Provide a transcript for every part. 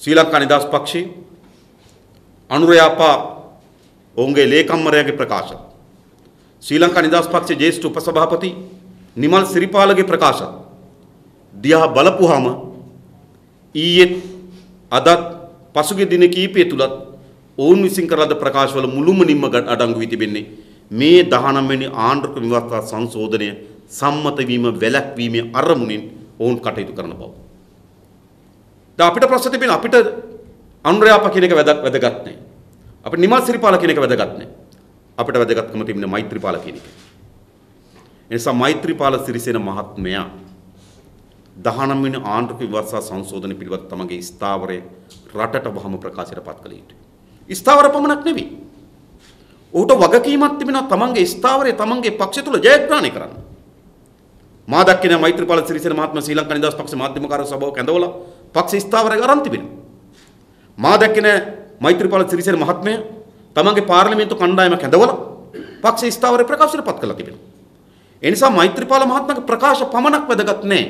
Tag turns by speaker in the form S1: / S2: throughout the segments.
S1: ශ්‍රී ලංකා නිදහස් පක්ෂයේ අනුරයාපා ඔවුන්ගේ ලේකම්වරයාගේ ප්‍රකාශ, ශ්‍රී ලංකා නිදහස් පක්ෂයේ ජ්‍යෙෂ්ඨ උපසභාපති නිමල් සිරිපාලගේ ප්‍රකාශ දිහා බලපුවාම ඊයේ අදත් පසුගිය දින කිහිපය තුලත් ඔවුන් විසින් කරන ලද ප්‍රකාශවල මුළුමනින්ම අඩංගු වී තිබෙන්නේ මේ 19 වෙනි ආණ්ඩුක්‍රම ව්‍යවස්ථා සංශෝධනය සම්මත වීම වැළැක්වීමේ අරමුණින් ඔවුන් කටයුතු කරන බව. දැන් අපිට ප්‍රශ්න තිබෙන අපිට අනුරයාපා කියන එක වැදගත් නැහැ. අපිට නිමල් සිරිපාල කියන එක වැදගත් නැහැ. අපිට වැදගත්කම තිබෙන්නේ මෛත්‍රීපාල කියන එක. ඒ නිසා මෛත්‍රීපාල සිරිසේන මහත්මයා 19 වෙනි ආණ්ඩුක්‍රම ව්‍යවස්ථා සංශෝධන පිළිබඳ තමගේ ස්ථාවරය රටට වහම ප්‍රකාශයට පත් කළ යුතුයි. ස්ථාවර පමණක් නෙවෙයි. ඔහුට වගකීමක් තිබෙනවා තමන්ගේ ස්ථාවරය තමන්ගේ පක්ෂය තුල ජයග්‍රහණය කරන්න. මා දක්කින මෛත්‍රීපාල සිරිසේන මහත්මයා ශ්‍රී ලංකා නිදහස් පක්ෂ මාධ්‍යම කාර්ය සභාව කැඳවලා පක්ෂ ස්ථාවරය අරන් තිබෙනවා. මා දක්කින මෛත්‍රීපාල සිරිසේන මහත්මයා තමන්ගේ පාර්ලිමේන්තු කණ්ඩායම කැඳවලා පක්ෂ ස්ථාවරය ප්‍රකාශයට පත් කළා තිබෙනවා. ඒ නිසා මෛත්‍රීපාල මහත්මයාගේ ප්‍රකාශ පමණක් වැදගත් නැහැ.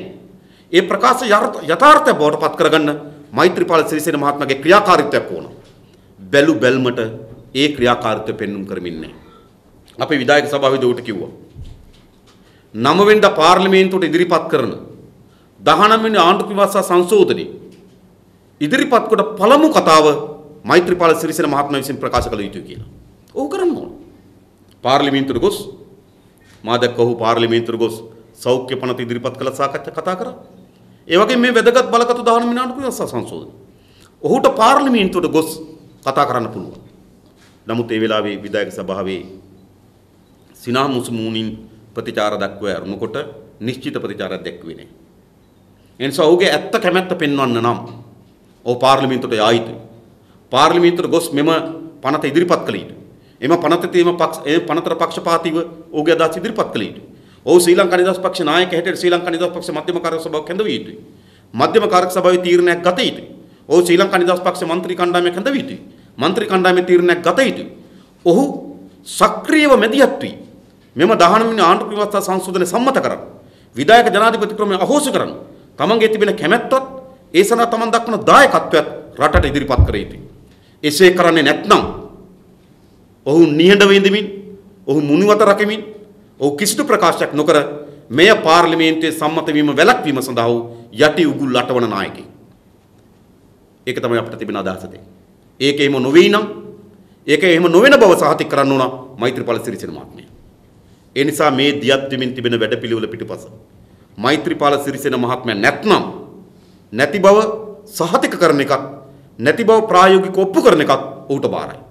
S1: ඒ ප්‍රකාශ යථාර්ථය බවට පත් කරගන්න මෛත්‍රීපාල සිරිසේන මහත්මයාගේ ක්‍රියාකාරීත්වයක් ඕන. බැලු බැල්මට ඒ ක්‍රියාකාරීත්වය පෙන්눔 කරමින් නැහැ. අපේ විධායක සභාවේදී උට කිව්වා 9 වෙනිදා පාර්ලිමේන්තුවට ඉදිරිපත් කරන 19 වෙනි ආණ්ඩුක්‍රම ව්‍යවස්ථා සංශෝධනයේ ඉදිරිපත් කොට පළමු කතාව මෛත්‍රීපාල සිරිසේන මහත්මයා විසින් ප්‍රකාශ කළ යුතුයි කියලා. ඔහු කරන්න ඕන. පාර්ලිමේන්තුවට ගොස් මා දැක්ක ඔහු පාර්ලිමේන්තුවට ගොස් සෞඛ්‍ය පනත ඉදිරිපත් කළ සාකච්ඡා කතා කරා. ඒ වගේම මේ වැදගත් බලකතු 19 වෙනි ආණ්ඩුක්‍රම ව්‍යවස්ථා සංශෝධනය. ඔහුට පාර්ලිමේන්තුවට ගොස් කතා කරන්න පුළුවන්. නමුත් ඒ වෙලාවේ විධායක සභාවේ සිනා මුසුමුණින් ප්‍රතිචාර දක්වා අරුණකොට නිශ්චිත ප්‍රතිචාරයක් දැක්ුවේ නැහැ. ඒ නිසා ඔහුගේ ඇත්ත කැමැත්ත පෙන්වන්න නම් ඔහු පාර්ලිමේන්තුවට යා යුතුයි. පාර්ලිමේන්තුවට ගොස් මෙම පනත ඉදිරිපත් කළ යුතුයි. එම පනතේ තියෙන පනතර පක්ෂපාතීව ඔහුගේ අදහස් ඉදිරිපත් කළ යුතුයි. ඔහු ශ්‍රී ලංකා නිදහස් පක්ෂ නායක හැටියට ශ්‍රී ලංකා නිදහස් පක්ෂ මධ්‍යම කාර්ය සභාව කැඳවිය යුතුයි. මධ්‍යම කාර්ය සභාවේ තීරණයක් ගත යුතුයි. ඔහු ශ්‍රී ලංකා නිදහස් පක්ෂ මන්ත්‍රී කණ්ඩායමේ කැඳවිය යුතුයි. මන්ත්‍රී කණ්ඩායමේ තීරණයක් ගත යුතුයි. ඔහු සක්‍රියව මැදිහත් වී මෙම 19 වෙනි ආණ්ඩුක්‍රම ව්‍යවස්ථා සංශෝධනය සම්මත කරන්න. විධායක ජනාධිපති ක්‍රමය අහෝසි කරන්න. තමන්ගේ තිබෙන කැමැත්තත් ඒ සඳහා තමන් දක්වන දායකත්වයත් රටට ඉදිරිපත් කර යුතුයි. එසේ කරන්නේ නැත්නම් ඔහු නිහඬව ඉඳමින් ඔහු මුනිවත රකිමින් ඔහු කිසිදු ප්‍රකාශයක් නොකර මෙය පාර්ලිමේන්තුවේ සම්මත වීම වැළැක්වීම සඳහා යටි උගුල් අටවන නායකයෙක්. ඒක තමයි අපිට තිබෙන අදහස දෙන්නේ. ඒක එහෙම නොවේ නම් ඒක එහෙම නොවන බව සහතික කරන්න ඕන මෛත්‍රීපාල සිරිසේන මහත්මයා. ඒ නිසා මේ දියත් වෙමින් තිබෙන වැඩපිළිවෙල පිටුපස මෛත්‍රීපාල සිරිසේන මහත්මයා නැත්නම් නැති බව සහතික කරන එකක් නැති බව ප්‍රායෝගිකව ඔප්පු කරන එකක් ඌට බාරයි.